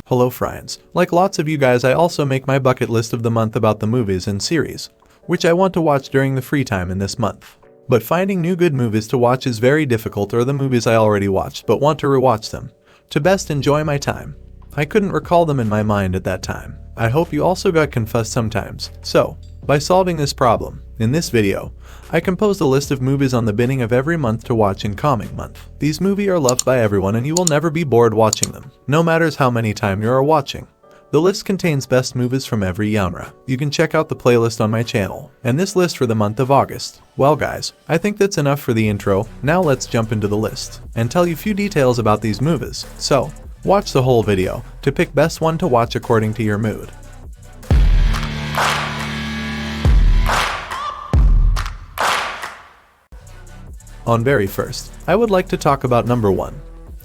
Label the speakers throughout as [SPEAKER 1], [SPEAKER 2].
[SPEAKER 1] Hello friends, like lots of you guys I also make my bucket list of the month about the movies and series, which I want to watch during the free time in this month. But finding new good movies to watch is very difficult, or the movies I already watched but want to rewatch them, to best enjoy my time. I couldn't recall them in my mind at that time. I hope you also got confused sometimes. So, by solving this problem, in this video, I composed a list of movies on the beginning of every month to watch in coming month. These movies are loved by everyone and you will never be bored watching them, no matters how many times you are watching. The list contains best movies from every genre. You can check out the playlist on my channel. And this list for the month of August. Well guys, I think that's enough for the intro. Now let's jump into the list and tell you few details about these movies. So, watch the whole video to pick best one to watch according to your mood. On very first, I would like to talk about number 1.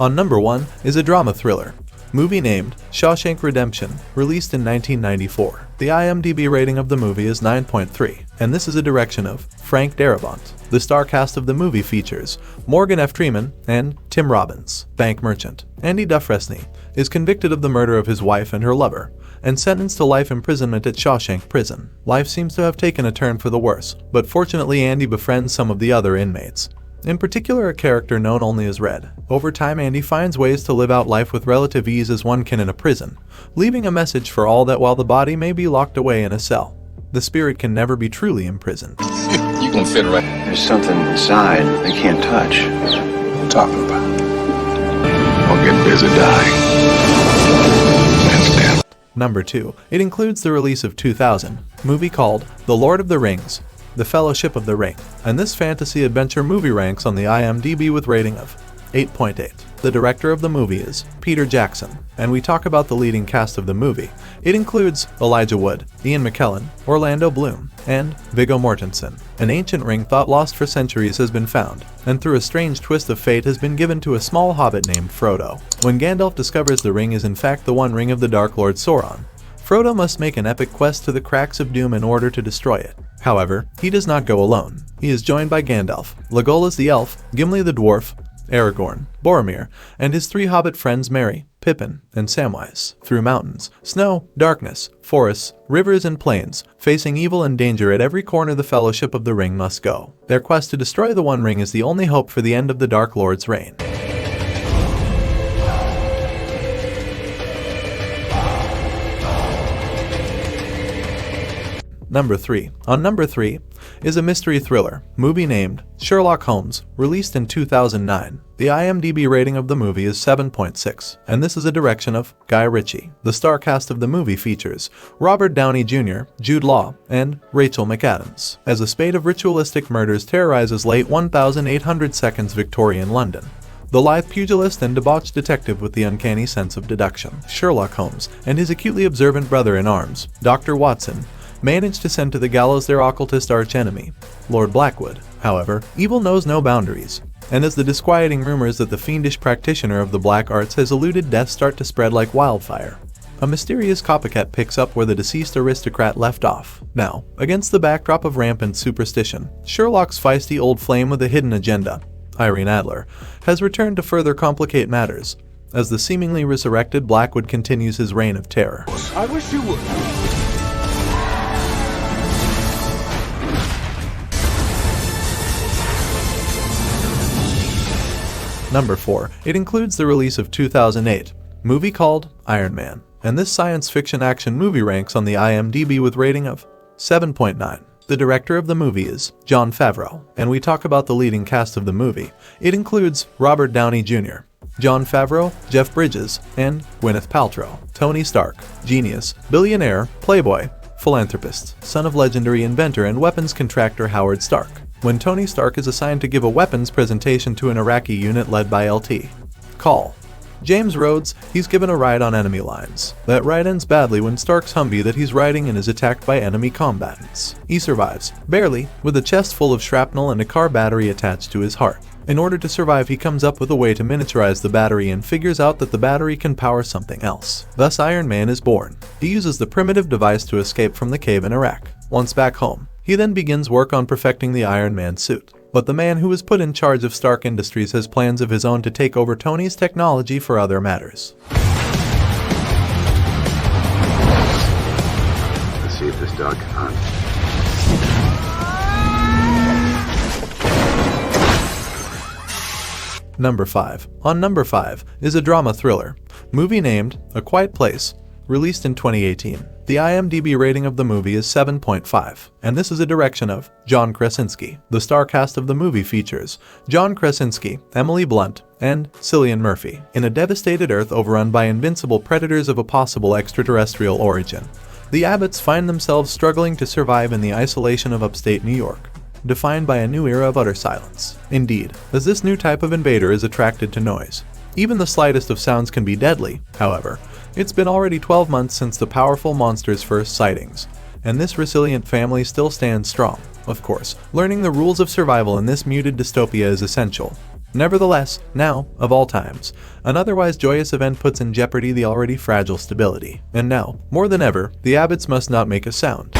[SPEAKER 1] On number 1 is a drama thriller movie named Shawshank Redemption, released in 1994. The IMDb rating of the movie is 9.3, and this is a direction of Frank Darabont. The star cast of the movie features Morgan F. Freeman and Tim Robbins. Bank merchant Andy Dufresne is convicted of the murder of his wife and her lover, and sentenced to life imprisonment at Shawshank Prison. Life seems to have taken a turn for the worse, but fortunately Andy befriends some of the other inmates. In particular, a character known only as Red. Over time, Andy finds ways to live out life with relative ease as one can in a prison, leaving a message for all that while the body may be locked away in a cell, the spirit can never be truly imprisoned.
[SPEAKER 2] You can fit right.
[SPEAKER 3] There's something inside they can't touch.
[SPEAKER 2] What are you talking about?
[SPEAKER 3] Or get busy dying. That's death.
[SPEAKER 1] Number 2. It includes the release of 2000 movie called The Lord of the Rings, The Fellowship of the Ring, and this fantasy adventure movie ranks on the IMDb with rating of 8.8. The director of the movie is Peter Jackson, and we talk about the leading cast of the movie. It includes Elijah Wood, Ian McKellen, Orlando Bloom, and Viggo Mortensen. An ancient ring thought lost for centuries has been found, and through a strange twist of fate has been given to a small hobbit named Frodo. When Gandalf discovers the ring is in fact the One Ring of the Dark Lord Sauron, Frodo must make an epic quest to the cracks of doom in order to destroy it. However, he does not go alone. He is joined by Gandalf, Legolas the elf, Gimli the dwarf, Aragorn, Boromir, and his 3 hobbit friends Merry, Pippin, and Samwise, through mountains, snow, darkness, forests, rivers, and plains. Facing evil and danger at every corner, the Fellowship of the Ring must go. Their quest to destroy the One Ring is the only hope for the end of the Dark Lord's reign. Number 3. On number 3 is a mystery thriller movie named Sherlock Holmes, released in 2009. The IMDb rating of the movie is 7.6, and this is a direction of Guy Ritchie. The star cast of the movie features Robert Downey Jr., Jude Law, and Rachel McAdams, as a spate of ritualistic murders terrorizes late 1800s Victorian London. The lithe pugilist and debauched detective with the uncanny sense of deduction, Sherlock Holmes, and his acutely observant brother-in-arms, Dr. Watson, managed to send to the gallows their occultist archenemy, Lord Blackwood. However, evil knows no boundaries, and as the disquieting rumors that the fiendish practitioner of the black arts has eluded death start to spread like wildfire, a mysterious copycat picks up where the deceased aristocrat left off. Now, against the backdrop of rampant superstition, Sherlock's feisty old flame with a hidden agenda, Irene Adler, has returned to further complicate matters, as the seemingly resurrected Blackwood continues his reign of terror.
[SPEAKER 2] I wish you would.
[SPEAKER 1] Number 4. It includes the release of 2008 movie called Iron Man, and this science fiction action movie ranks on the IMDb with rating of 7.9. The director of the movie is Jon Favreau, and we talk about the leading cast of the movie. It includes Robert Downey Jr., Jon Favreau, Jeff Bridges, and Gwyneth Paltrow. Tony Stark, genius, billionaire, playboy, philanthropist, son of legendary inventor and weapons contractor Howard Stark. When Tony Stark is assigned to give a weapons presentation to an Iraqi unit led by LT. Call James Rhodes, he's given a ride on enemy lines. That ride ends badly when Stark's Humvee that he's riding in is attacked by enemy combatants. He survives, barely, with a chest full of shrapnel and a car battery attached to his heart. In order to survive, he comes up with a way to miniaturize the battery and figures out that the battery can power something else. Thus Iron Man is born. He uses the primitive device to escape from the cave in Iraq. Once back home, he then begins work on perfecting the Iron Man suit. But the man who was put in charge of Stark Industries has plans of his own to take over Tony's technology for other matters.
[SPEAKER 3] duck hunt.
[SPEAKER 1] Number 5. On number 5 is a drama thriller, movie named A Quiet Place, released in 2018. The IMDb rating of the movie is 7.5, and this is a direction of John Krasinski. The star cast of the movie features John Krasinski, Emily Blunt, and Cillian Murphy. In a devastated Earth overrun by invincible predators of a possible extraterrestrial origin, the Abbotts find themselves struggling to survive in the isolation of upstate New York, defined by a new era of utter silence. Indeed, as this new type of invader is attracted to noise. Even the slightest of sounds can be deadly, however. It's been already 12 months since the powerful monster's first sightings, and this resilient family still stands strong. Of course, learning the rules of survival in this muted dystopia is essential. Nevertheless, now, of all times, an otherwise joyous event puts in jeopardy the already fragile stability. And now, more than ever, the Abbotts must not make a sound.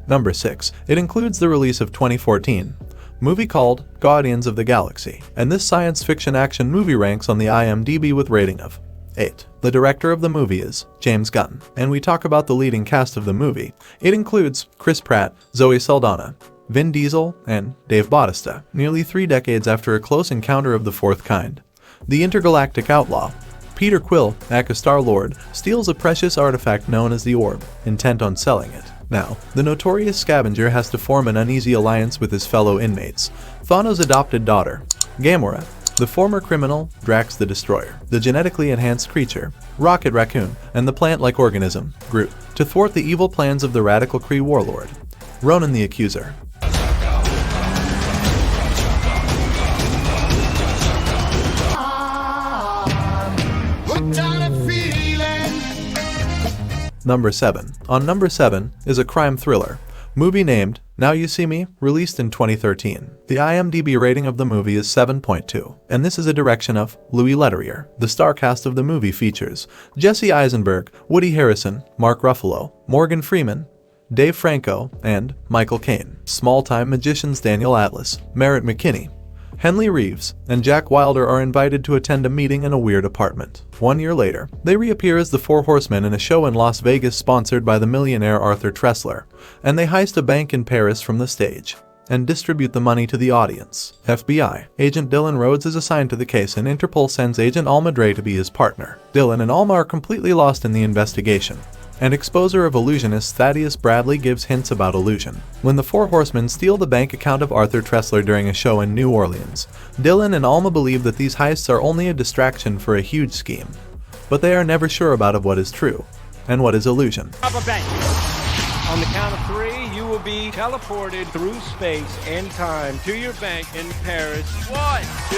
[SPEAKER 1] Number 6. It includes the release of 2014 movie called Guardians of the Galaxy, and this science fiction action movie ranks on the IMDb with rating of 8. The director of the movie is James Gunn, and we talk about the leading cast of the movie. It includes Chris Pratt, Zoe Saldana, Vin Diesel, and Dave Bautista. Nearly 3 decades after a close encounter of the fourth kind, the intergalactic outlaw, Peter Quill, aka Star-Lord, steals a precious artifact known as the Orb, intent on selling it. Now, the notorious scavenger has to form an uneasy alliance with his fellow inmates, Thanos' adopted daughter, Gamora, the former criminal, Drax the Destroyer, the genetically enhanced creature, Rocket Raccoon, and the plant-like organism, Groot, to thwart the evil plans of the radical Kree warlord, Ronan the Accuser. Number 7. On number 7 is a crime thriller, movie named Now You See Me, released in 2013. The IMDb rating of the movie is 7.2, and this is a direction of Louis Leterrier. The star cast of the movie features Jesse Eisenberg, Woody Harrelson, Mark Ruffalo, Morgan Freeman, Dave Franco, and Michael Caine. Small-time magicians Daniel Atlas, Merritt McKinney, Henley Reeves, and Jack Wilder are invited to attend a meeting in a weird apartment. 1 year later, they reappear as the Four Horsemen in a show in Las Vegas sponsored by the millionaire Arthur Tressler, and they heist a bank in Paris from the stage and distribute the money to the audience. FBI agent Dylan Rhodes is assigned to the case, and Interpol sends agent Alma Dre to be his partner. Dylan and Alma are completely lost in the investigation, and exposer of illusionist Thaddeus Bradley gives hints about illusion. When the Four Horsemen steal the bank account of Arthur Tressler during a show in New Orleans, Dylan and Alma believe that these heists are only a distraction for a huge scheme, but they are never sure about what is true and what is illusion.
[SPEAKER 4] Rob a bank. On the count of 3, you will be teleported through space and time to your bank in Paris. 1, 2,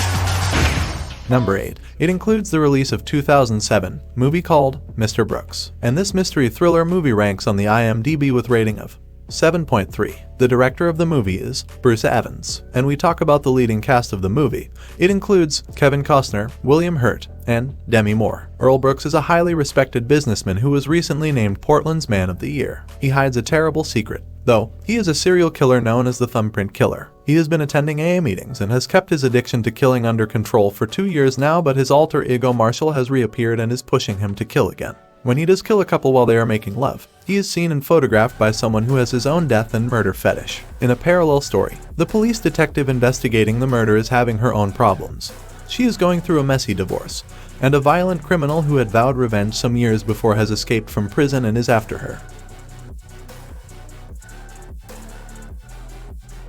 [SPEAKER 4] 3.
[SPEAKER 1] Number 8. It includes the release of 2007 movie called Mr. Brooks, and this mystery thriller movie ranks on the IMDb with rating of 7.3. The director of the movie is Bruce Evans, and we talk about the leading cast of the movie. It includes Kevin Costner, William Hurt, and Demi Moore. Earl Brooks is a highly respected businessman who was recently named Portland's Man of the Year. He hides a terrible secret, though he is a serial killer known as the Thumbprint Killer. He has been attending AA meetings and has kept his addiction to killing under control for 2 years now, but his alter ego Marshall has reappeared and is pushing him to kill again. When he does kill a couple while they are making love, he is seen and photographed by someone who has his own death and murder fetish. In a parallel story, the police detective investigating the murder is having her own problems. She is going through a messy divorce, and a violent criminal who had vowed revenge some years before has escaped from prison and is after her.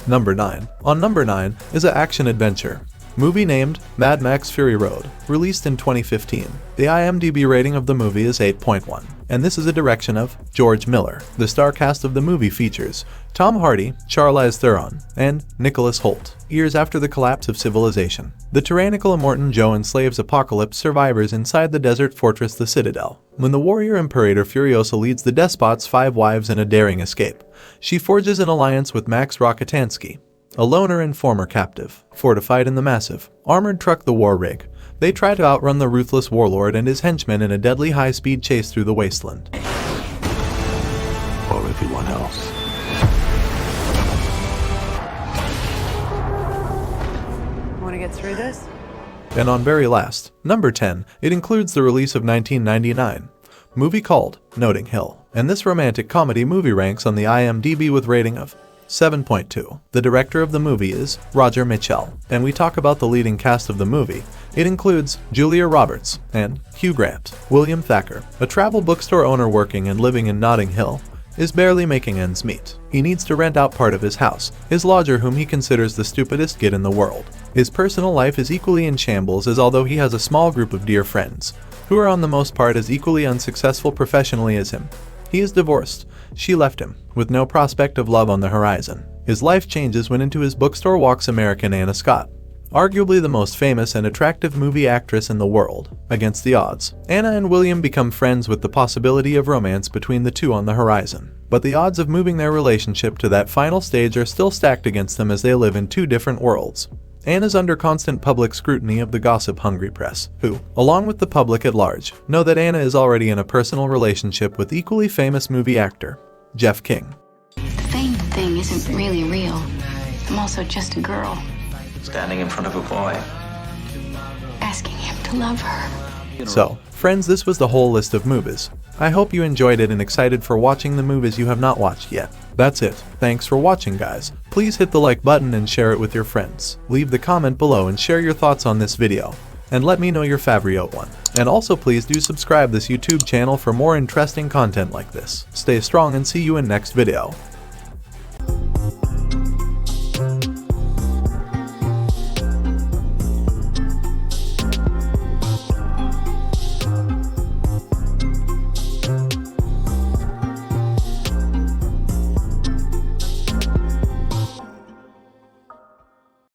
[SPEAKER 1] Number 9. On number 9 is an action-adventure movie named Mad Max Fury Road, released in 2015. The IMDb rating of the movie is 8.1, and this is a direction of George Miller. The star cast of the movie features Tom Hardy, Charlize Theron, and Nicholas Hoult. Years after the collapse of civilization, the tyrannical Immortan Joe enslaves apocalypse survivors inside the desert fortress the Citadel. When the warrior Imperator Furiosa leads the despot's 5 wives in a daring escape, she forges an alliance with Max Rockatansky, a loner and former captive. Fortified in the massive, armored truck the War Rig, they try to outrun the ruthless warlord and his henchmen in a deadly high-speed chase through the wasteland.
[SPEAKER 3] Or everyone else.
[SPEAKER 5] Want to get through this?
[SPEAKER 1] And on very last, number 10, it includes the release of 1999 movie called Notting Hill, and this romantic comedy movie ranks on the IMDb with rating of 7.2. The director of the movie is Roger Mitchell, and we talk about the leading cast of the movie. It includes Julia Roberts and Hugh Grant. William Thacker, a travel bookstore owner working and living in Notting Hill, is barely making ends meet. He needs to rent out part of his house, his lodger whom he considers the stupidest git in the world. His personal life is equally in shambles, as although he has a small group of dear friends, who are on the most part as equally unsuccessful professionally as him. He is divorced. She left him, with no prospect of love on the horizon. His life changes when into his bookstore walks American Anna Scott, arguably the most famous and attractive movie actress in the world. Against the odds, Anna and William become friends with the possibility of romance between the two on the horizon. But the odds of moving their relationship to that final stage are still stacked against them as they live in two different worlds. Anna's under constant public scrutiny of the gossip-hungry press, who, along with the public at large, know that Anna is already in a personal relationship with equally famous movie actor Jeff King.
[SPEAKER 6] The fame thing isn't really real. I'm also just a girl,
[SPEAKER 7] Standing in front of a boy.
[SPEAKER 6] asking him to love her.
[SPEAKER 1] So, friends, this was the whole list of movies. I hope you enjoyed it and excited for watching the movies you have not watched yet. That's it. Thanks for watching, guys. Please hit the like button and share it with your friends. Leave the comment below and share your thoughts on this video. And let me know your favorite one. And also please do subscribe this YouTube channel for more interesting content like this. Stay strong and see you in next video.